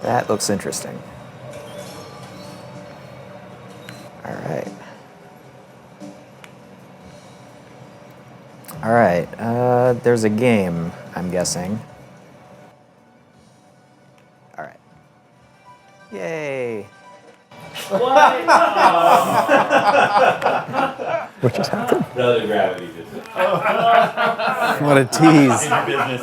That looks interesting. All right. All right. There's a game, I'm guessing. All right. Yay. What just happened? Another gravity just. What a tease. Business.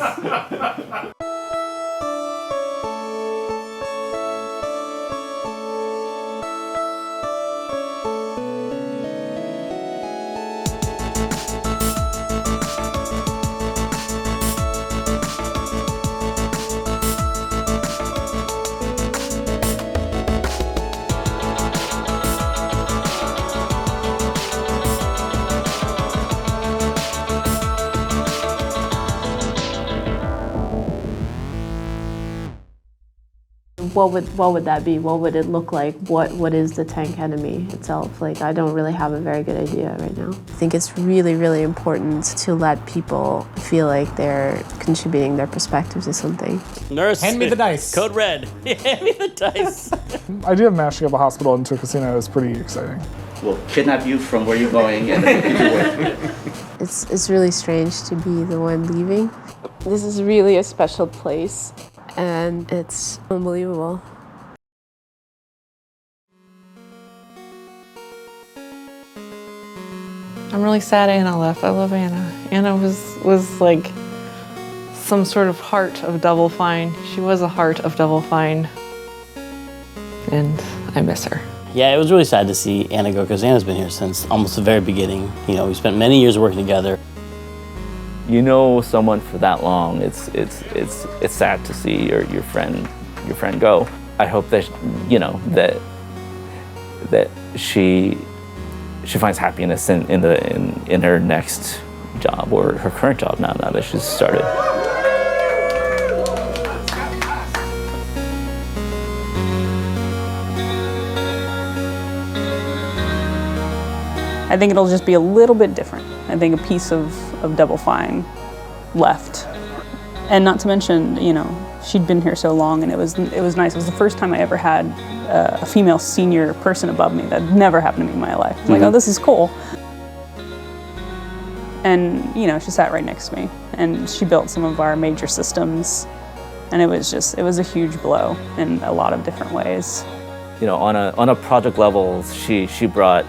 What would that be? What would it look like? What is the tank enemy itself? Like, I don't really have a very good idea right now. I think it's really, really important to let people feel like they're contributing their perspectives to something. Nurse, Hand me the dice. Code red. Hand me the dice. The idea of mashing up a hospital into a casino is pretty exciting. We'll kidnap you from where you're going and then take you away. It's really strange to be the one leaving. This is really a special place, and it's unbelievable. I'm really sad Anna left. I love Anna. Anna was like some sort of heart of Double Fine. She was a heart of Double Fine, and I miss her. Yeah, it was really sad to see Anna go because Anna's been here since almost the very beginning. You know, we spent many years working together. You know someone for that long, it's sad to see your friend go. I hope that that she finds happiness in her next job or her current job now that she's started. I think it'll just be a little bit different. I think a piece of Double Fine left. And not to mention, you know, she'd been here so long and it was nice. It was the first time I ever had a female senior person above me. That never happened to me in my life. I was like, oh, this is cool. And, you know, she sat right next to me and she built some of our major systems. And it was a huge blow in a lot of different ways. You know, on a project level, she brought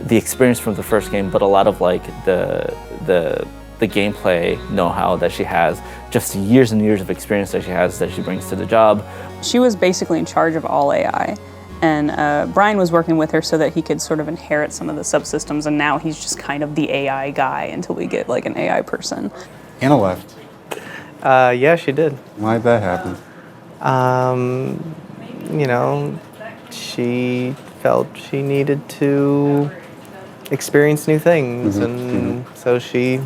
the experience from the first game, but a lot of like the gameplay know-how that she has, just years and years of experience that she has that she brings to the job. She was basically in charge of all AI, and Brian was working with her so that he could sort of inherit some of the subsystems, and now he's just kind of the AI guy until we get like an AI person. Anna left. Yeah, she did. Why'd that happen? You know, she felt she needed to experience new things, and so she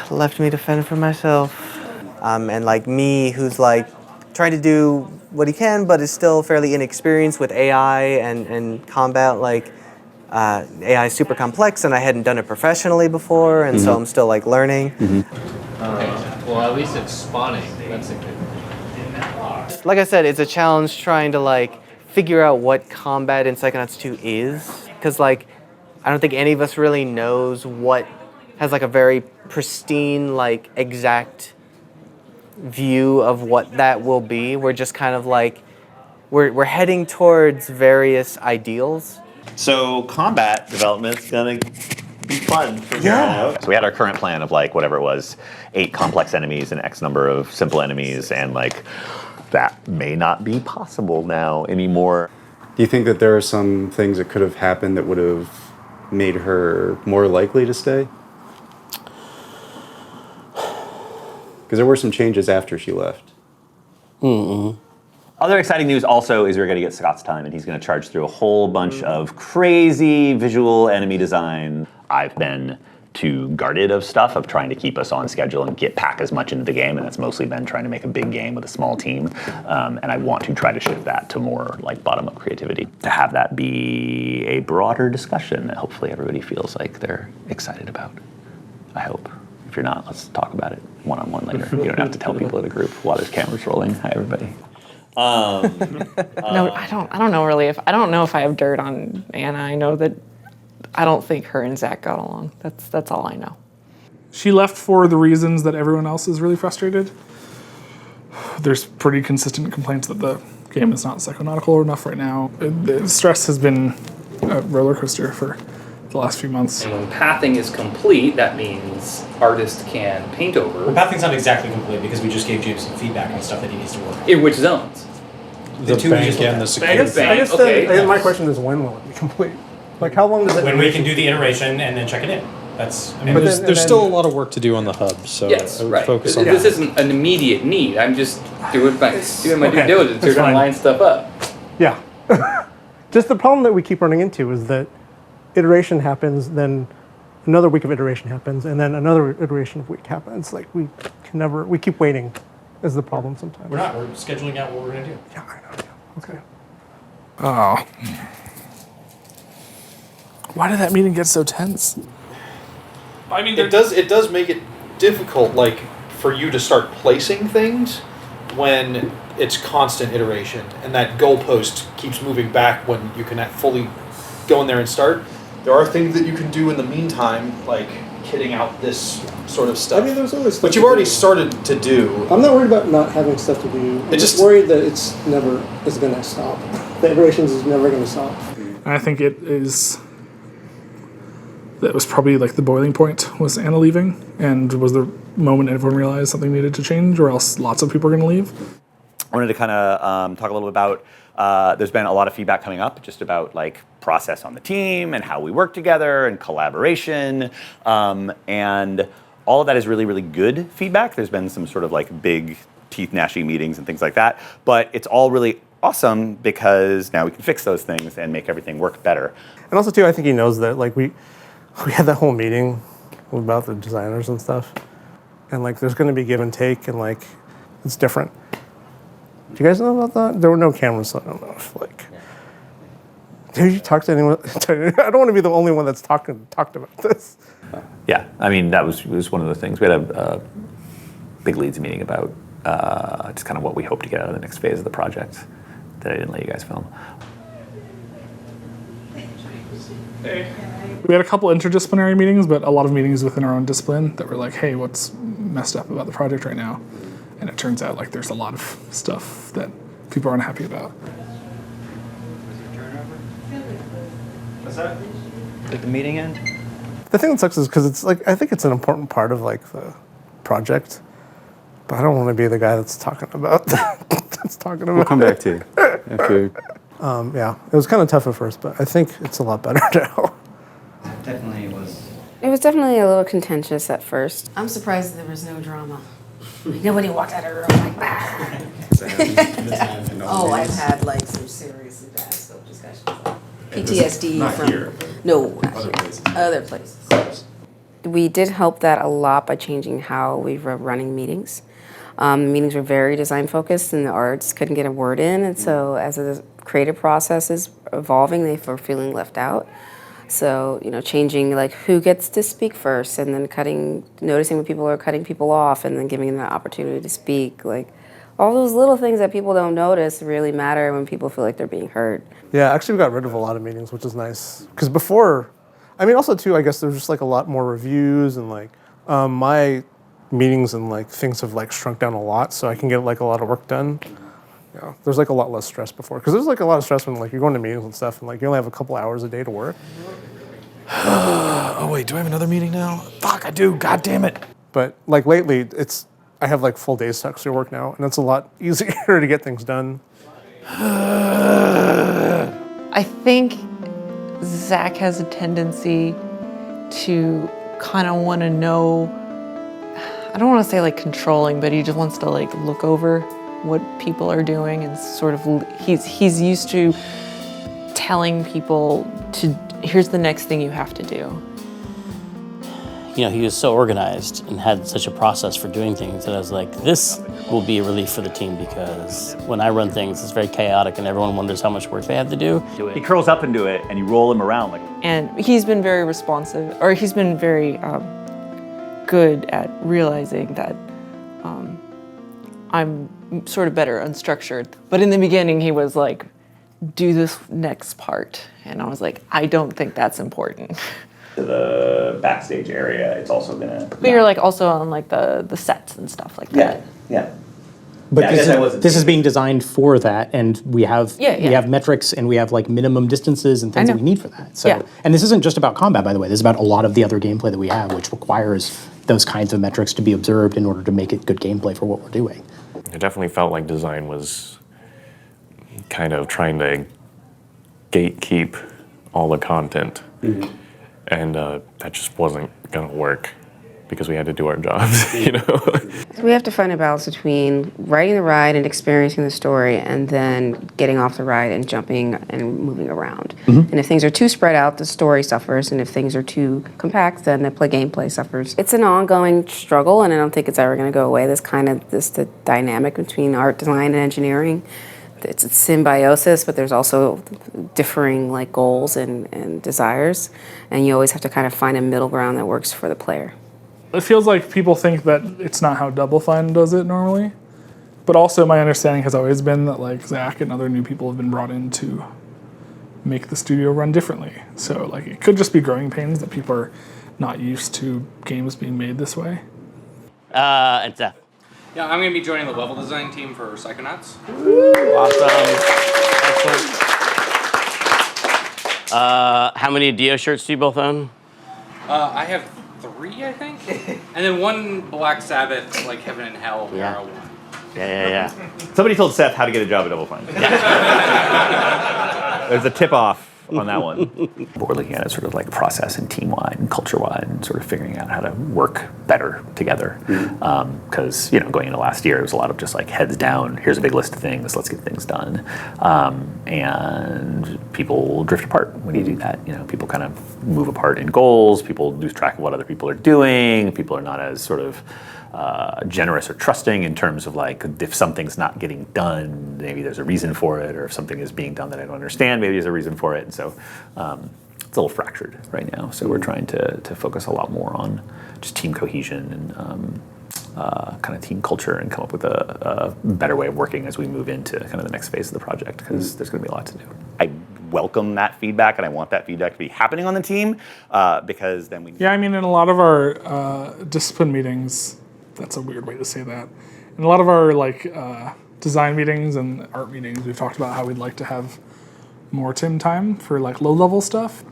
left me to fend for myself. And like me, who's like trying to do what he can, but is still fairly inexperienced with AI and combat. Like AI is super complex, and I hadn't done it professionally before, and so I'm still like learning. Well, at least it's spawning. That's a good thing. Like I said, it's a challenge trying to like figure out what combat in Psychonauts 2 is, because like I don't think any of us really knows what has like a very pristine, like exact view of what that will be. We're just kind of like we're heading towards various ideals. So combat development's gonna be fun from here on out. So we had our current plan of like whatever it was, 8 complex enemies and X number of simple enemies, and like that may not be possible now anymore. Do you think that there are some things that could have happened that would have made her more likely to stay? Because there were some changes after she left. Other exciting news also is we're going to get Scott's time, and he's going to charge through a whole bunch of crazy visual enemy design. I've been too guarded of stuff, of trying to keep us on schedule and pack as much into the game, and that's mostly been trying to make a big game with a small team. And I want to try to shift that to more like bottom-up creativity, to have that be a broader discussion that hopefully everybody feels like they're excited about. I hope. If you're not, let's talk about it one-on-one later. You don't have to tell people in the group while there's cameras rolling. Hi, everybody. No, I don't know really. I don't know if I have dirt on Anna. I know that I don't think her and Zach got along. That's all I know. She left for the reasons that everyone else is really frustrated. There's pretty consistent complaints that the game is not psychonautical enough right now. The stress has been a roller coaster for the last few months. And when pathing is complete, that means artists can paint over. Well, pathing's not exactly complete because we just gave James some feedback on stuff that he needs to work on. In which zones? The two we just looked at. I guess okay. My question is, when will it be complete? Like, how long does it? When we can do the iteration and then check it in. That's. I mean, there's still a lot of work to do on the hub, so yes, I would right. focus on This that. isn't an immediate need. I'm just doing my okay, due diligence here to line stuff up. Yeah. Just the problem that we keep running into is that iteration happens, then another week of iteration happens, and then another iteration of week happens. Like, we keep waiting is the problem sometimes. We're not. We're scheduling out what we're going to do. Yeah, I know. Yeah. Okay. Oh. Why did that meeting get so tense? I mean, it does make it difficult, like, for you to start placing things when it's constant iteration and that goalpost keeps moving back when you can fully go in there and start. There are things that you can do in the meantime, like kitting out this sort of stuff. I mean, there's always stuff but you've to already do. started to do. I'm not worried about not having stuff to do. I'm just worried that it's never is going to stop. The iterations is never going to stop. And I think it is. That was probably like the boiling point was Anna leaving, and was the moment everyone realized something needed to change, or else lots of people are going to leave. I wanted to kind of talk a little bit about, there's been a lot of feedback coming up just about like process on the team and how we work together and collaboration. And all of that is really, really good feedback. There's been some sort of like big teeth gnashing meetings and things like that. But it's all really awesome because now we can fix those things and make everything work better. And also, too, I think he knows that, like, we had that whole meeting about the designers and stuff. And, like, there's going to be give and take, and, like, it's different. Do you guys know about that? There were no cameras, so I don't know if, like... Did you talk to anyone? I don't want to be the only one that's talked about this. Yeah, I mean, that was one of the things. We had a big leads meeting about just kind of what we hope to get out of the next phase of the project that I didn't let you guys film. We had a couple interdisciplinary meetings, but a lot of meetings within our own discipline that were like, hey, what's messed up about the project right now? And it turns out like there's a lot of stuff that people aren't happy about. What's that? Did the meeting end? The thing that sucks is because it's like, I think it's an important part of like the project, but I don't want to be the guy that's talking about We'll come back to you. After. Yeah, it was kind of tough at first, but I think it's a lot better now. Definitely was. It was definitely a little contentious at first. I'm surprised there was no drama. Nobody walked out of the room like that. Oh, I've had like some seriously bad self discussions. PTSD Not from here. no, not Other here. places. Other places. We did help that a lot by changing how we were running meetings. Meetings were very design focused, and the arts couldn't get a word in. And so, as the creative process is evolving, they were feeling left out. So, changing like who gets to speak first, and then noticing when people are cutting people off, and then giving them the opportunity to speak. Like all those little things that people don't notice really matter when people feel like they're being heard. Yeah, actually, we got rid of a lot of meetings, which is nice. Because before, I mean, also too, I guess there's just like a lot more reviews, and like my meetings and like things have like shrunk down a lot, so I can get like a lot of work done. Yeah, there's like a lot less stress before, because there's like a lot of stress when like you're going to meetings and stuff, and like you only have a couple hours a day to work. Oh wait, do I have another meeting now? Fuck, I do. God damn it. But like lately, I have like full days to actually work now, and it's a lot easier to get things done. I think Zach has a tendency to kind of want to know, I don't want to say like controlling, but he just wants to like look over what people are doing, and sort of he's used to telling people here's the next thing you have to do. He was so organized and had such a process for doing things that I was like, this will be a relief for the team, because when I run things, it's very chaotic and everyone wonders how much work they have to do. He curls up into it and you roll him around like. And he's been very responsive, or he's been very good at realizing that I'm sort of better unstructured. But in the beginning, he was like, do this next part. And I was like, I don't think that's important. To the backstage area, it's also gonna. But you're like also on like the sets and stuff like that. Yeah. But Yeah, I guess I wasn't this is being designed for that, and we have Yeah, yeah. we have metrics and we have like minimum distances and things that we need for that. So, Yeah. and this isn't just about combat, by the way. This is about a lot of the other gameplay that we have, which requires those kinds of metrics to be observed in order to make it good gameplay for what we're doing. It definitely felt like design was kind of trying to gatekeep all the content, and that just wasn't going to work because we had to do our jobs, you know. So we have to find a balance between writing the ride and experiencing the story, and then getting off the ride and jumping and moving around. And if things are too spread out, the story suffers, and if things are too compact, then the gameplay suffers. It's an ongoing struggle, and I don't think it's ever going to go away. The dynamic between art, design, and engineering. It's a symbiosis, but there's also differing like goals and desires, and you always have to kind of find a middle ground that works for the player. It feels like people think that it's not how Double Fine does it normally, but also my understanding has always been that like Zach and other new people have been brought in to make the studio run differently. So like it could just be growing pains that people are not used to games being made this way. And Seth. Yeah, I'm going to be joining the level design team for Psychonauts. Awesome. Excellent. How many Dio shirts do you both own? I have 3, I think, and then 1 Black Sabbath, like Heaven and Hell era one. Yeah. Somebody told Seth how to get a job at Double Fine. There's a tip-off on that one. We're looking at it sort of like process and team-wide and culture-wide and sort of figuring out how to work better together. Because, going into last year, it was a lot of just like heads down, here's a big list of things, let's get things done. And people drift apart when you do that. People kind of move apart in goals, people lose track of what other people are doing, people are not as sort of generous or trusting in terms of like if something's not getting done, maybe there's a reason for it, or if something is being done that I don't understand, maybe there's a reason for it. And so it's a little fractured right now. So we're trying to focus a lot more on just team cohesion and kind of team culture and come up with a better way of working as we move into kind of the next phase of the project, because there's going to be a lot to do. I welcome that feedback, and I want that feedback to be happening on the team because then we... Yeah, I mean, in a lot of our discipline meetings, that's a weird way to say that. In a lot of our design meetings and art meetings, we've talked about how we'd like to have more Tim time for like low-level stuff,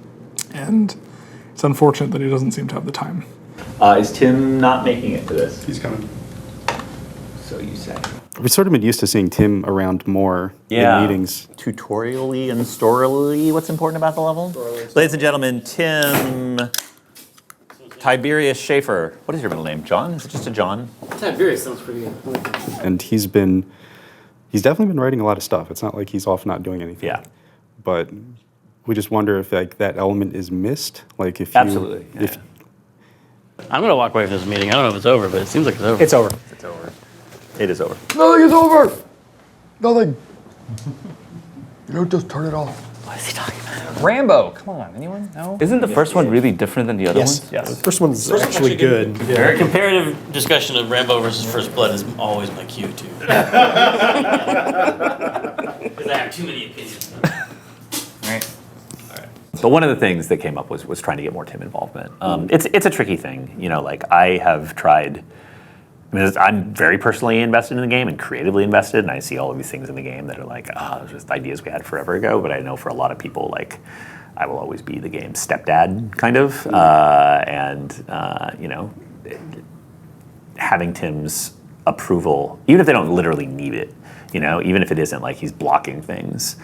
and it's unfortunate that he doesn't seem to have the time. Is Tim not making it to this? He's coming. So you say. We've sort of been used to seeing Tim around more in meetings. Tutorially and storyally, what's important about the level? Ladies and gentlemen, Tim Tiberius Schaefer. What is your middle name? John? Is it just a John? Tiberius sounds pretty good. And he's definitely been writing a lot of stuff. It's not like he's off not doing anything. Yeah. But we just wonder if like that element is missed. Like if Absolutely. I'm going to walk away from this meeting. I don't know if it's over, but it seems like it's over. It's over. It's over. It is over. Nothing is over. Nothing. You don't just turn it off. What is he talking about? Rambo, come on, anyone? No? Isn't the first one really different than the other Yes. ones? Yes. The first one's actually good. Yeah. Comparative discussion of Rambo versus First Blood is always my cue, too. Because I have too many opinions. Right. But one of the things that came up was trying to get more Tim involvement. It's a tricky thing. I have tried. I'm very personally invested in the game and creatively invested, and I see all of these things in the game that are like, those just ideas we had forever ago. But I know for a lot of people, I will always be the game's stepdad, kind of, having Tim's approval, even if they don't literally need it, even if it isn't like he's blocking things,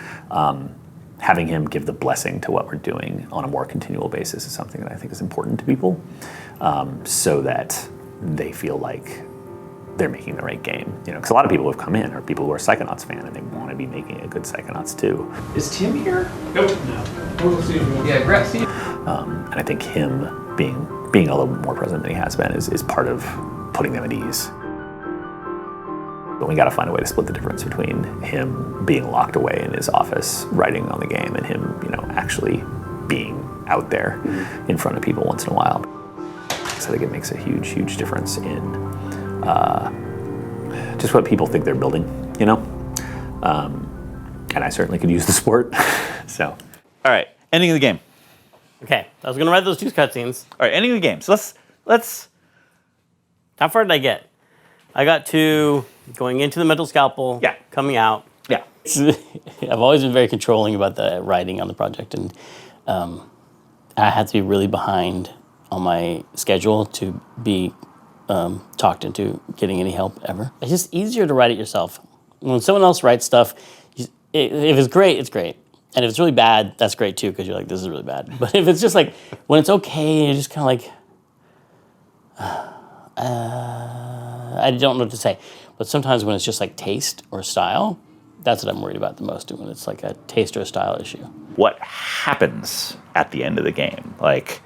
having him give the blessing to what we're doing on a more continual basis is something that I think is important to people, so that they feel like they're making the right game. Because a lot of people who have come in are people who are Psychonauts fan and they want to be making a good Psychonauts too. Is Tim here? Nope. No. We'll see. Yeah, Brett, see. And I think him being a little more present than he has been is part of putting them at ease. But we got to find a way to split the difference between him being locked away in his office writing on the game and him, actually being out there in front of people once in a while. I think it makes a huge, huge difference in just what people think they're building, you know? And I certainly could use the support. So, all right, ending of the game. Okay, I was gonna write those 2 cutscenes. All right, ending of the game. So let's. How far did I get? I got to going into the mental scalpel. Yeah. Coming out. Yeah. I've always been very controlling about the writing on the project, and I had to be really behind on my schedule to be talked into getting any help ever. It's just easier to write it yourself. When someone else writes stuff, if it's great, it's great. And if it's really bad, that's great too, because you're like, this is really bad. But if it's just like, when it's okay, you're just kind of like, I don't know what to say. But sometimes when it's just like taste or style, that's what I'm worried about the most, when it's like a taste or a style issue. What happens at the end of the game? Like,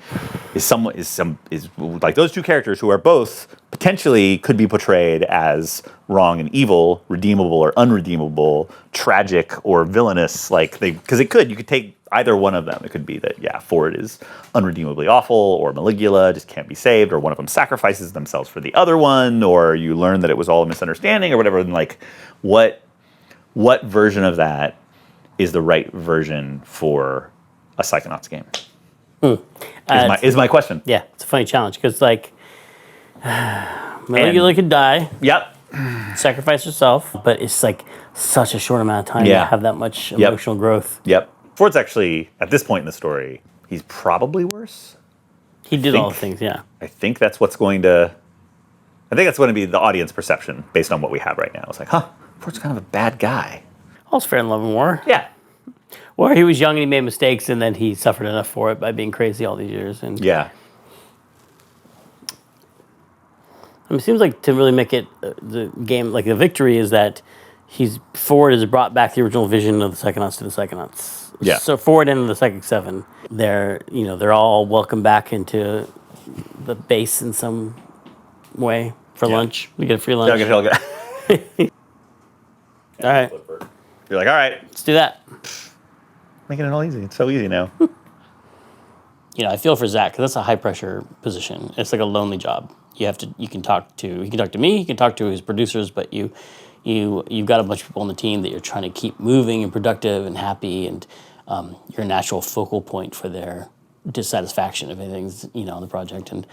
is like those 2 characters who are both potentially could be portrayed as wrong and evil, redeemable or unredeemable, tragic or villainous, like because you could take either one of them. It could be that, Ford is unredeemably awful, or Maligula just can't be saved, or one of them sacrifices themselves for the other one, or you learn that it was all a misunderstanding or whatever. And like, what version of that is the right version for a Psychonauts game? Is my question. Yeah, it's a funny challenge, because like, Maligula could die. Yep. Sacrifice herself, but it's like such a short amount of time to have that much emotional growth. Yep. Ford's actually, at this point in the story, he's probably worse. He did all the things, yeah. I think that's going to be the audience perception based on what we have right now. It's like, Ford's kind of a bad guy. All's fair in love and war. Yeah. Or he was young and he made mistakes, and then he suffered enough for it by being crazy all these years. And yeah. I mean, it seems like to really make it the game, like the victory is that Ford has brought back the original vision of the Psychonauts to the Psychonauts. Yeah. So Ford and the Psychic 7, they're all welcome back into the base in some way for lunch. We get a free lunch. All right. You're like, all right, let's do that. Making it all easy. It's so easy now. I feel for Zach, because that's a high pressure position. It's like a lonely job. You can talk to me, you can talk to his producers, but you've got a bunch of people on the team that you're trying to keep moving and productive and happy, and you're a natural focal point for their dissatisfaction if anything's on the project, and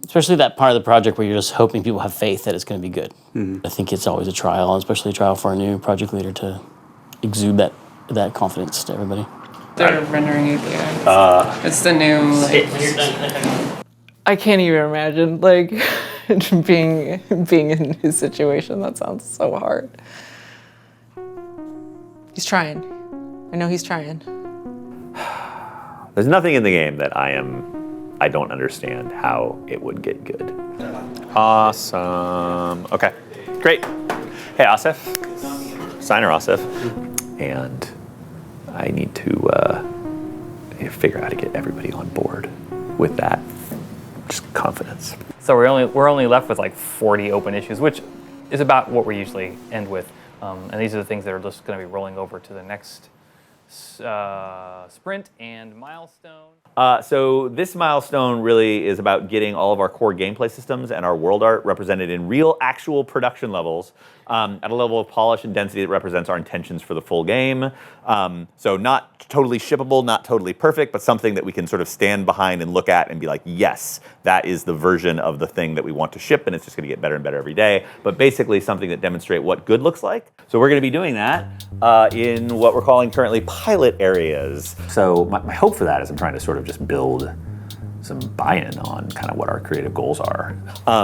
especially that part of the project where you're just hoping people have faith that it's going to be good. Mm-hmm. I think it's always a trial, especially a trial for a new project leader to exude that confidence to everybody. They're rendering APIs. It's the new. I can't even imagine being in his situation. That sounds so hard. He's trying. I know he's trying. There's nothing in the game that I don't understand how it would get good. Awesome. Okay, great. Hey, Asif. Signer Asif. And I need to figure out how to get everybody on board with that. Just confidence. So we're only left with like 40 open issues, which is about what we usually end with. And these are the things that are just going to be rolling over to the next sprint and milestone. So this milestone really is about getting all of our core gameplay systems and our world art represented in real, actual production levels at a level of polish and density that represents our intentions for the full game. So not totally shippable, not totally perfect, but something that we can sort of stand behind and look at and be like, yes, that is the version of the thing that we want to ship, and it's just going to get better and better every day. But basically something that demonstrates what good looks like. So we're going to be doing that in what we're calling currently pilot areas. So my hope for that is I'm trying to sort of just build some buy-in on kind of what our creative goals are.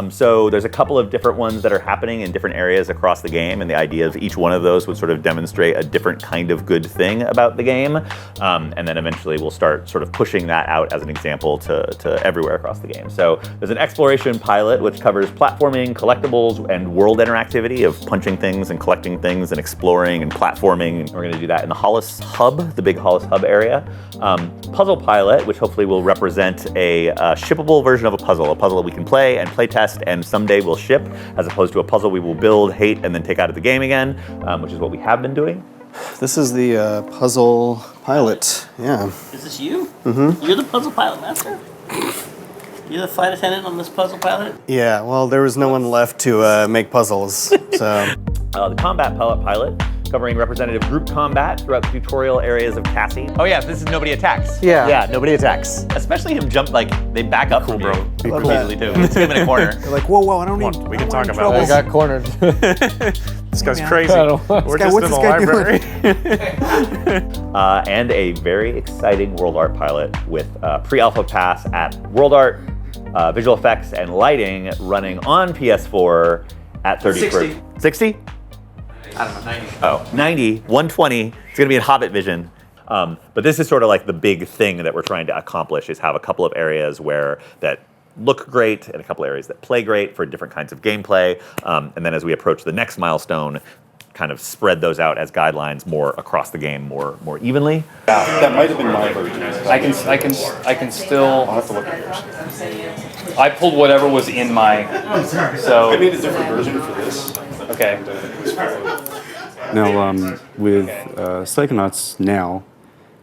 So there's a couple of different ones that are happening in different areas across the game, and the idea of each one of those would sort of demonstrate a different kind of good thing about the game, and then eventually we'll start sort of pushing that out as an example to everywhere across the game. So there's an exploration pilot which covers platforming, collectibles, and world interactivity of punching things and collecting things and exploring and platforming. We're going to do that in the Hollis Hub, the big Hollis Hub area. Puzzle pilot, which hopefully will represent a shippable version of a puzzle that we can play and play test and someday will ship, as opposed to a puzzle we will build, hate, and then take out of the game again, which is what we have been doing. This is the puzzle pilot, yeah. Is this you? Mm-hmm. You're the puzzle pilot master? You're the flight attendant on this puzzle pilot? Yeah, well, there was no one left to make puzzles, so. The combat pilot, covering representative group combat throughout the tutorial areas of Cassie. Oh yeah, this is nobody attacks. Yeah. Yeah, nobody attacks. Especially him jump, like, they back up from you repeatedly too. Let's get him in a corner. They're like, whoa, I don't need. We can talk about I this. got cornered. This guy's crazy. We're just in the library. And a very exciting World Art pilot with pre-alpha pass at World Art, visual effects and lighting running on PS4 at 30 60. 60? I don't know, 90. Oh, 90, 120. It's going to be in Hobbit Vision. But this is sort of like the big thing that we're trying to accomplish is have a couple of areas that look great and a couple areas that play great for different kinds of gameplay. And then as we approach the next milestone, kind of spread those out as guidelines more across the game more evenly. That might have been my version. I can still. I'll have to look at yours. I pulled whatever was in my. So I made a different version for this. Okay. Now, with Psychonauts now,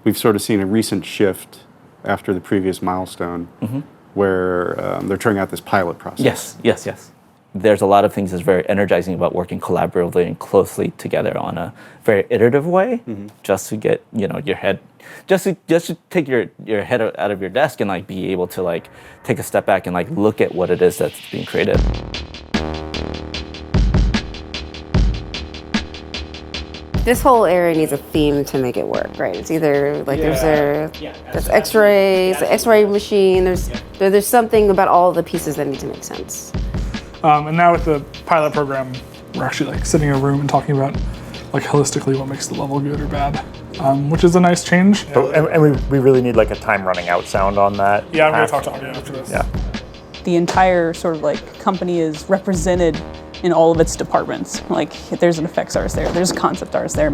we've sort of seen a recent shift after the previous milestone, where they're trying out this pilot process. Yes. There's a lot of things that's very energizing about working collaboratively and closely together on a very iterative way, just to get your head, just to take your head out of your desk and like be able to like take a step back and like look at what it is that's being created. This whole area needs a theme to make it work, right? It's either like there's X-rays, the X-ray machine. There's something about all the pieces that need to make sense. And now with the pilot program, we're actually like sitting in a room and talking about like holistically what makes the level good or bad, which is a nice change. And we really need like a time running out sound on that. Yeah, I'm gonna talk to audio after this. Yeah. The entire sort of like company is represented in all of its departments. Like there's an effects artist there, there's a concept artist there,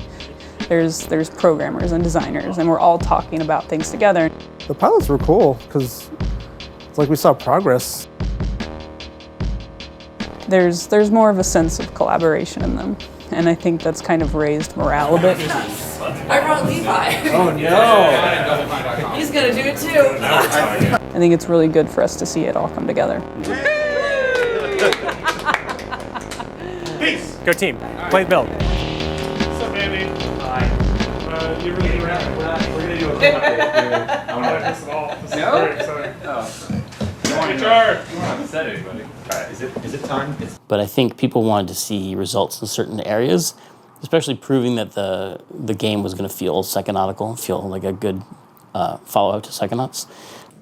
there's programmers and designers, and we're all talking about things together. The pilots were cool because it's like we saw progress. There's more of a sense of collaboration in them, and I think that's kind of raised morale a bit. I brought Levi. Oh no! He's gonna do it too. I think it's really good for us to see it all come together. Peace. Go team. Play the build. What's up, Andy? Hi. You really we're gonna do a I want to this at all. This is very exciting. You haven't said anybody. All right, is it time? But I think people wanted to see results in certain areas, especially proving that the game was going to feel psychonautical, feel like a good follow-up to Psychonauts.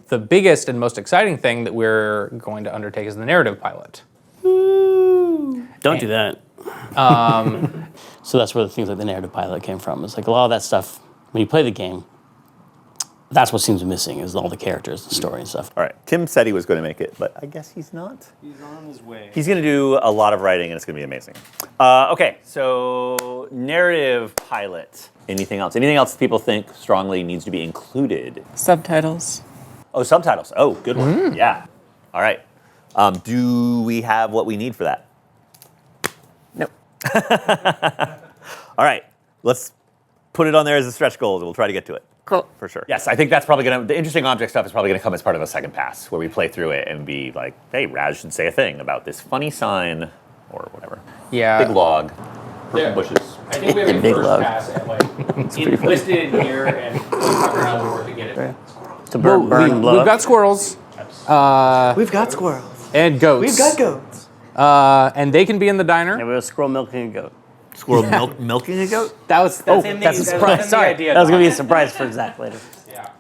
The biggest and most exciting thing that we're going to undertake is the narrative pilot. Don't do that. So that's where the things like the narrative pilot came from. It's like a lot of that stuff, when you play the game, that's what seems missing is all the characters, the story and stuff. All right, Tim said he was going to make it, but I guess he's not. He's on his way. He's going to do a lot of writing, and it's going to be amazing. Okay, so narrative pilot. Anything else? Anything else people think strongly needs to be included? Subtitles. Oh, subtitles. Oh, good one. Yeah. All right. Do we have what we need for that? No. All right. Let's put it on there as a stretch goal, and we'll try to get to it. Cool. For sure. Yes, I think that's probably the interesting object stuff is probably gonna come as part of a second pass, where we play through it and be like, hey, Raz should say a thing about this funny sign, or whatever. Yeah. Big log, purple bushes. I think we have a Big first log. pass at like listed in here and talk around the board to get it. To burn blood. We've got squirrels. We've got squirrels. And goats. We've got goats. And they can be in the diner. And we have a squirrel milking a goat. Squirrel milking a goat? That's a surprise. Sorry, that was going to be a surprise for Zach later. Yeah.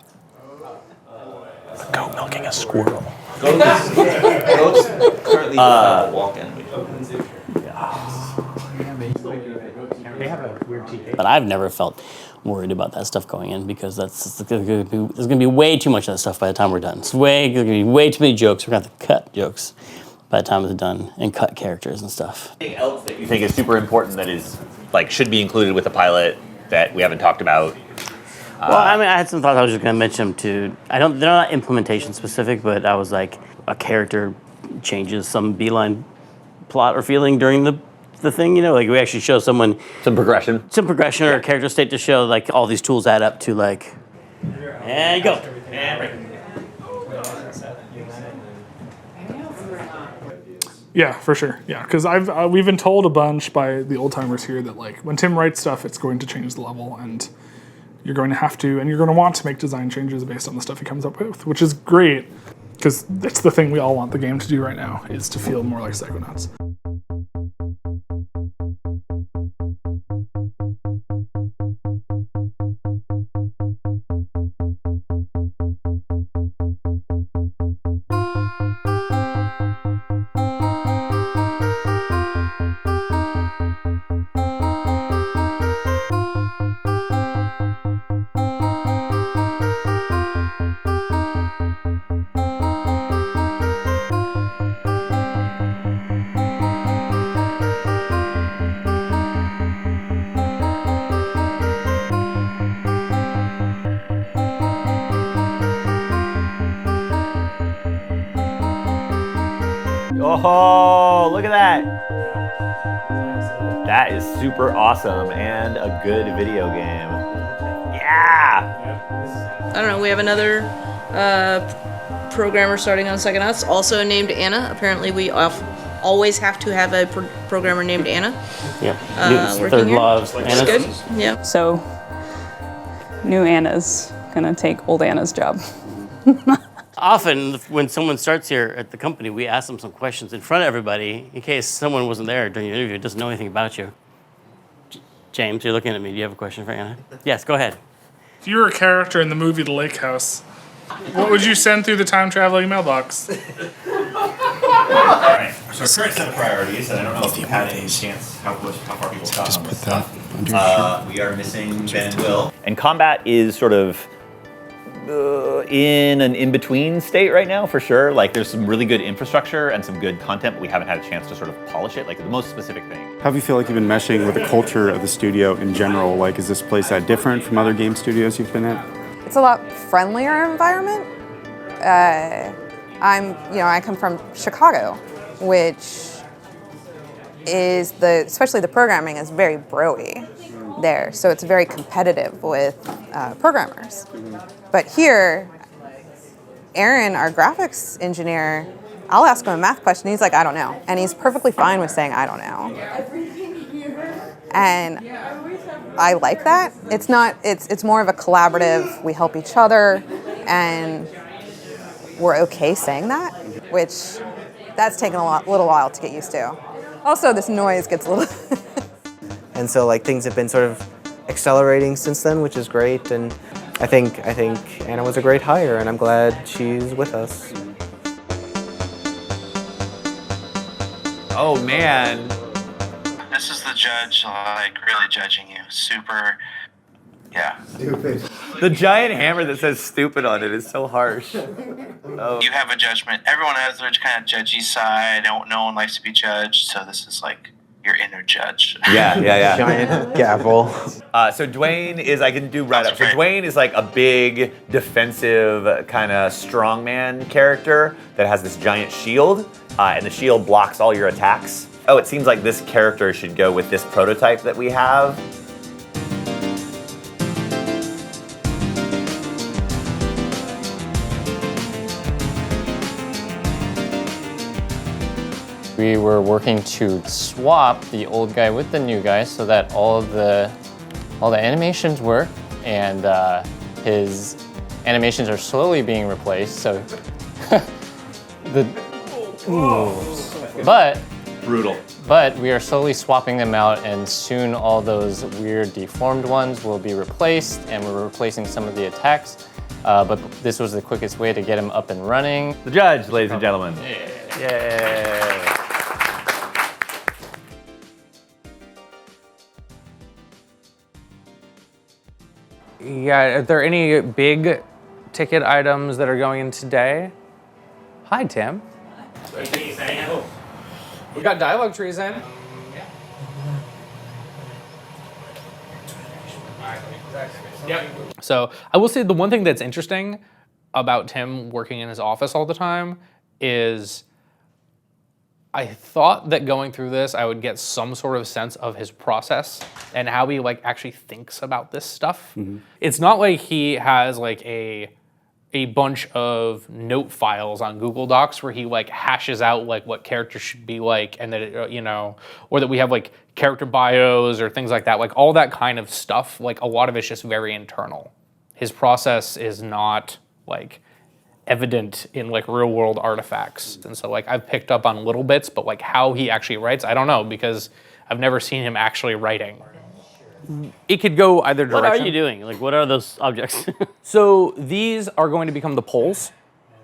Goat milking a squirrel. Goats currently walk-in. They have a weird TV. But I've never felt worried about that stuff going in because there's going to be way too much of that stuff by the time we're done. There's going to be way too many jokes. We're going to have to cut jokes by the time it's done and cut characters and stuff. Anything else that you think is super important that is like should be included with the pilot that we haven't talked about? Well, I mean, I had some thoughts I was just going to mention them too. They're not implementation specific, but I was like, a character changes some beeline plot or feeling during the thing, like we actually show someone some progression or a character state to show like all these tools add up to like, and go. Yeah, for sure. Yeah, because we've been told a bunch by the old timers here that like when Tim writes stuff, it's going to change the level, and you're going to have to, and you're going to want to make design changes based on the stuff he comes up with, which is great because it's the thing we all want the game to do right now, is to feel more like Psychonauts. Oh, look at that. That is super awesome and a good video game. Yeah! I don't know, we have another programmer starting on Psychonauts, also named Anna. Apparently we always have to have a programmer named Anna. Yeah, Newton's working third here. law of Which is Anna. good, yeah. So, new Anna's gonna take old Anna's job. Often, when someone starts here at the company, we ask them some questions in front of everybody in case someone wasn't there during the interview, doesn't know anything about you. James, you're looking at me. Do you have a question for Anna? Yes, go ahead. If you were a character in the movie The Lake House, what would you send through the time-traveling mailbox? Alright, so current set of priorities, and I don't know if you've had any chance how far people got on this stuff. We are missing Ben and Will. And combat is sort of in an in-between state right now, for sure. Like, there's some really good infrastructure and some good content, but we haven't had a chance to sort of polish it, like the most specific thing. How do you feel like you've been meshing with the culture of the studio in general? Like, is this place that different from other game studios you've been at? It's a lot friendlier environment. I come from Chicago, which is especially the programming is very bro-y there. So it's very competitive with programmers. But here, Aaron, our graphics engineer, I'll ask him a math question. He's like, I don't know. And he's perfectly fine with saying, I don't know. And I like that. It's more of a collaborative, we help each other, and we're okay saying that, which that's taken a little while to get used to. Also, this noise gets a little... And so like things have been sort of accelerating since then, which is great. And I think Anna was a great hire, and I'm glad she's with us. Oh man. This is the judge, like really judging you. Super, yeah. Stupid. The giant hammer that says stupid on it is so harsh. Oh. You have a judgment. Everyone has their kind of judgy side. No one likes to be judged, so this is like your inner judge. Yeah. Giant gavel. So Dwayne is, I can do right up. So Dwayne is like a big, defensive, kind of strongman character that has this giant shield, and the shield blocks all your attacks. Oh, it seems like this character should go with this prototype that we have. We were working to swap the old guy with the new guy so that all the animations work, and his animations are slowly being replaced. So but brutal. But we are slowly swapping them out, and soon all those weird deformed ones will be replaced, and we're replacing some of the attacks. But this was the quickest way to get him up and running. The judge, ladies and gentlemen. Yay. Yeah, are there any big ticket items that are going in today? Hi, Tim. We got dialogue trees in. Yep. So I will say the one thing that's interesting about Tim working in his office all the time is I thought that going through this, I would get some sort of sense of his process and how he like actually thinks about this stuff. Mm-hmm. It's not like he has like a a bunch of note files on Google Docs where he like hashes out like what characters should be like, and that it, or that we have like character bios or things like that. Like all that kind of stuff. Like a lot of it's just very internal. His process is not like evident in like real world artifacts, and so like I've picked up on little bits, but like how he actually writes, I don't know, because I've never seen him actually writing. It could go either direction. What are you doing? Like, what are those objects? So these are going to become the poles.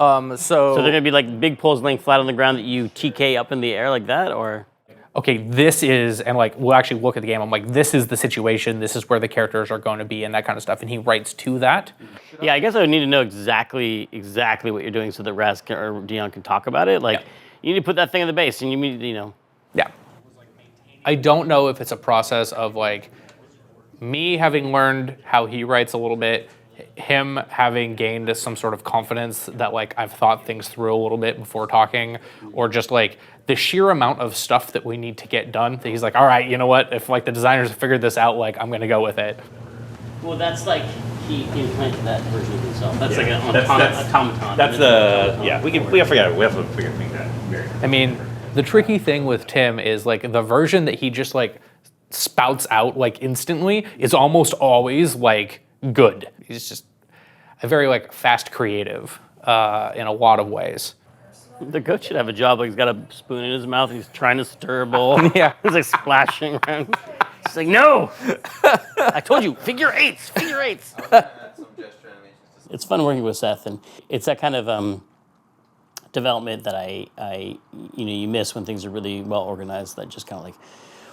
So they're gonna be like big poles laying flat on the ground that you TK up in the air like that, or? Okay, this is, and like we'll actually look at the game. I'm like, this is the situation. This is where the characters are going to be, and that kind of stuff. And he writes to that. Yeah, I guess I would need to know exactly what you're doing so that Raz or Dion can talk about it. Like, you need to put that thing in the base, and you need, Yeah. I don't know if it's a process of like me having learned how he writes a little bit, him having gained some sort of confidence that like I've thought things through a little bit before talking, or just like the sheer amount of stuff that we need to get done that he's like, all right, you know what? If like the designers have figured this out, like I'm gonna go with it. Well, that's like he implanted that version of himself. That's like an That's- automaton. That's the we have to figure out. We have to figure things out. I mean, the tricky thing with Tim is like the version that he just like spouts out like instantly is almost always like good. He's just a very like fast creative in a lot of ways. The goat should have a job. Like he's got a spoon in his mouth. He's trying to stir a bowl. Yeah, he's like splashing around. He's like, no, I told you, figure eights. It's fun working with Seth, and it's that kind of development that I you miss when things are really well organized. That just kind of like,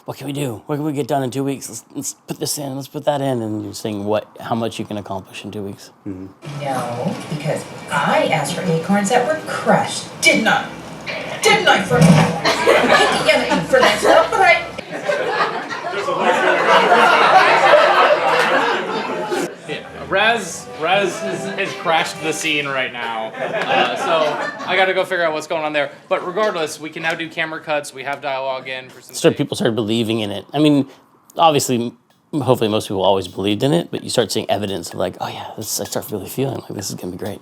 what can we do? What can we get done in 2 weeks? Let's put this in. Let's put that in, and you're seeing how much you can accomplish in 2 weeks. No, because I asked for acorns that were crushed, didn't I? Didn't I? I hate to yell at you for that stuff, but I. Raz has crashed the scene right now, so I got to go figure out what's going on there. But regardless, we can now do camera cuts. We have dialogue in for some. People started believing in it. I mean, obviously, hopefully, most people always believed in it, but you start seeing evidence of like, oh yeah, I start really feeling like this is gonna be great.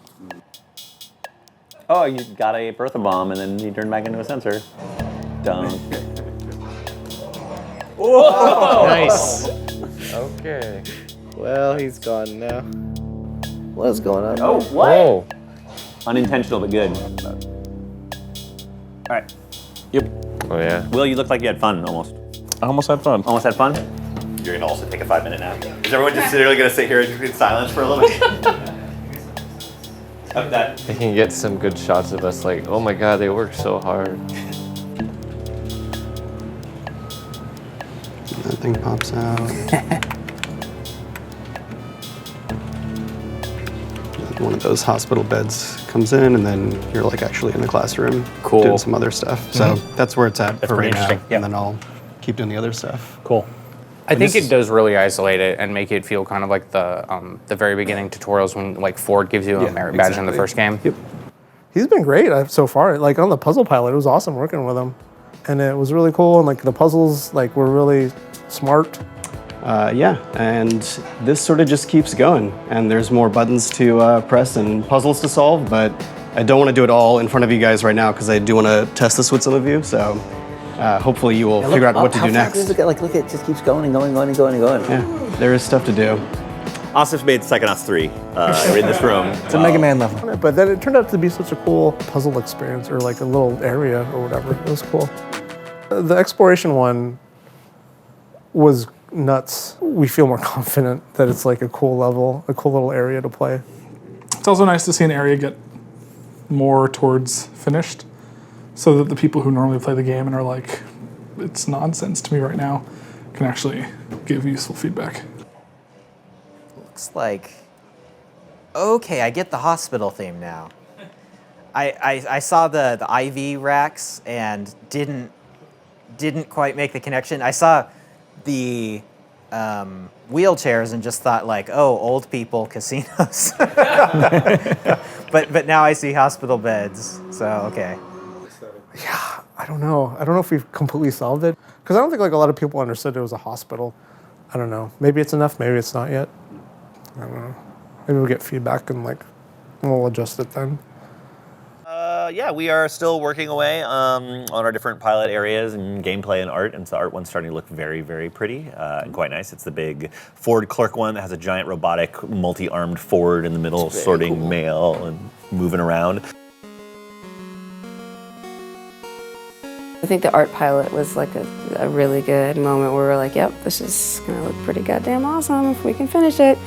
Oh, you got a Bertha bomb, and then you turn back into a sensor. Dunk. Whoa! Nice. Okay. Well, he's gone now. What's going on? Oh, what? Oh. Unintentional, but good. All right. Yep. Oh, yeah. Will, you look like you had fun, almost. I almost had fun. Almost had fun? You're going to also take a 5-minute nap. Is everyone just literally going to sit here in silence for a little bit? I can get some good shots of us like, oh my god, they worked so hard. That thing pops out. One of those hospital beds comes in, and then you're like actually in the classroom doing some other stuff. So that's where it's at for right now. And then I'll keep doing the other stuff. Cool. I think it does really isolate it and make it feel kind of like the very beginning tutorials when like Ford gives you a merit badge in the first game. Yep. He's been great so far. Like on the puzzle pilot, it was awesome working with him, and it was really cool. And like the puzzles, like were really smart. Yeah, and this sort of just keeps going. And there's more buttons to press and puzzles to solve, but I don't want to do it all in front of you guys right now because I do want to test this with some of you. So hopefully you will figure out what to do next. Look, it just keeps going and going and going and going. Yeah, there is stuff to do. Asif made Psychonauts 3 in this room. It's a Mega Man level. But then it turned out to be such a cool puzzle experience, or like a little area or whatever. It was cool. The exploration one was nuts. We feel more confident that it's like a cool level, a cool little area to play. It's also nice to see an area get more towards finished, so that the people who normally play the game and are like, it's nonsense to me right now, can actually give useful feedback. Looks like, okay, I get the hospital theme now. I saw the IV racks and didn't quite make the connection. I saw the wheelchairs and just thought like, oh, old people casinos. but now I see hospital beds, so okay. Yeah, I don't know. I don't know if we've completely solved it, because I don't think like a lot of people understood it was a hospital. I don't know. Maybe it's enough. Maybe it's not yet. I don't know. Maybe we'll get feedback in like We'll adjust it then. Yeah, we are still working away on our different pilot areas and gameplay and art, and so the art one's starting to look very, very pretty and quite nice. It's the big Ford clerk one that has a giant robotic, multi-armed Ford in the middle, sorting mail and moving around. I think the art pilot was like a really good moment where we're like, yep, this is gonna look pretty goddamn awesome if we can finish it.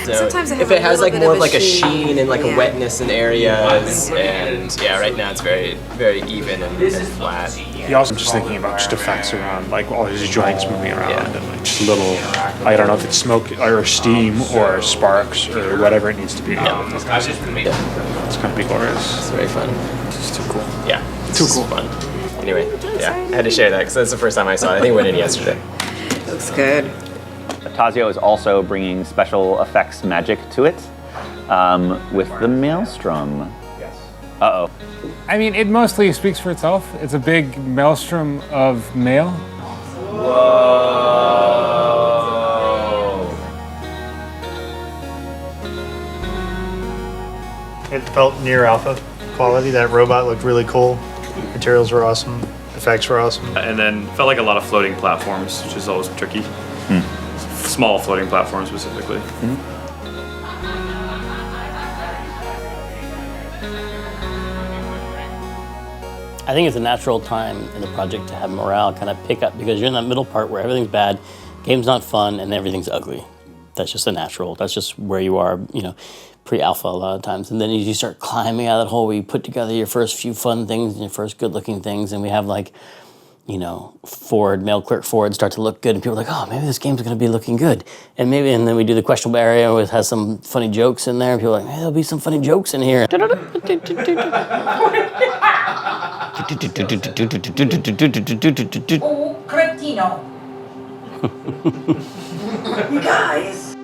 So Sometimes it if has it has a like little more bit of of like a sheen and like yeah. a wetness in areas, and yeah, right now it's very, very even and flat. He also just thinking about just effects around like all his joints moving around and like just little, I don't know if it's smoke or steam or sparks or whatever it needs to be. Yeah. It's gonna be glorious. It's very fun. It's too cool. Yeah, it's too cool. Fun. Anyway, yeah, I had to share that because that's the first time I saw it. I think it went in yesterday. Looks good. Tazio is also bringing special effects magic to it with the Maelstrom. Yes. Uh-oh. I mean, it mostly speaks for itself. It's a big maelstrom of mail. Whoa. It felt near alpha quality. That robot looked really cool. Materials were awesome. Effects were awesome. And then felt like a lot of floating platforms, which is always tricky. Small floating platforms specifically. I think it's a natural time in the project to have morale kind of pick up because you're in that middle part where everything's bad, game's not fun, and everything's ugly. That's just a natural. That's just where you are, you know, pre-alpha a lot of times. And then as you start climbing out of that hole where you put together your first few fun things and your first good-looking things, and we have like, you know, Ford, mail clerk Ford start to look good, and people are like, oh, maybe this game's gonna be looking good. And then we do the questionable area which has some funny jokes in there, and people are like, hey, there'll be some funny jokes in here. Oh, cretino. You guys.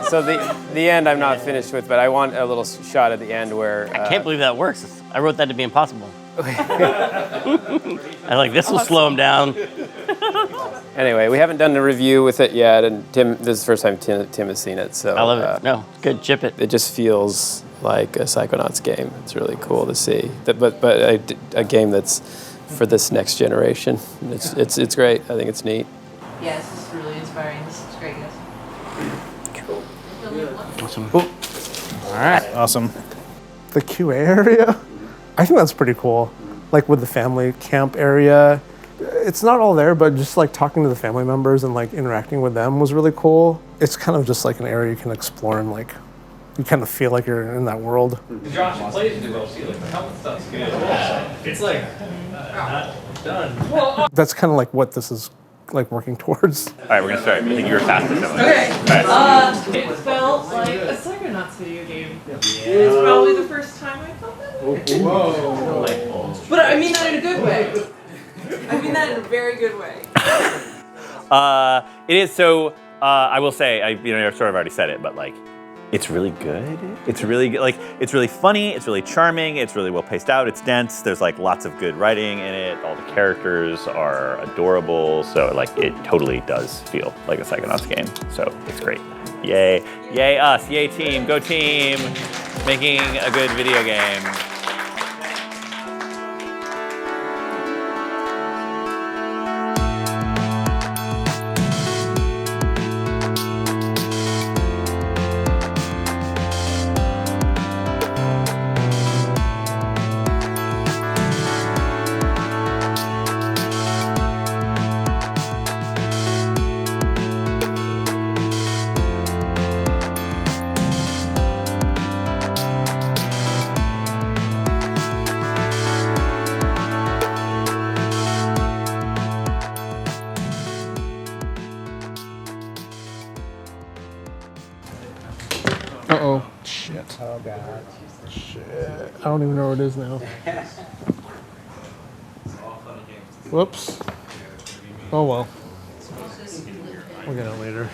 So the end I'm not finished with, but I want a little shot at the end where I can't believe that works. I wrote that to be impossible. I like this will slow him down. Anyway, we haven't done a review with it yet, and Tim, this is the first time Tim has seen it. So I love it. No, good, chip it. It just feels like a Psychonauts game. It's really cool to see. But a game that's for this next generation. It's great. I think it's neat. Yes, it's really inspiring. This is great, guys. Cool. Awesome. Cool. All right. Awesome. The QA area, I think that's pretty cool. Like with the family camp area, it's not all there, but just like talking to the family members and like interacting with them was really cool. It's kind of just like an area you can explore and like, you kind of feel like you're in that world. Josh plays the DLC, like the helmet stuff's good. Yeah. It's like not done. Well, That's kind of like what this is like working towards. All right, we're gonna start. I think you were fastest. Okay. Right. It felt like a Psychonauts video game. It's probably the first time I felt that way. Whoa. But I mean that in a good way. I mean that in a very good way. It is so. I will say, I sort of already said it, but like, it's really good. It's really good. Like, it's really funny. It's really charming. It's really well paced out. It's dense. There's like lots of good writing in it. All the characters are adorable. So like, it totally does feel like a Psychonauts game. So it's great. Yay! Yay us! Yay team! Go team! Making a good video game. Uh-oh. Shit. Oh, God. Shit. I don't even know where it is now. Whoops. Oh, well. We'll get it later.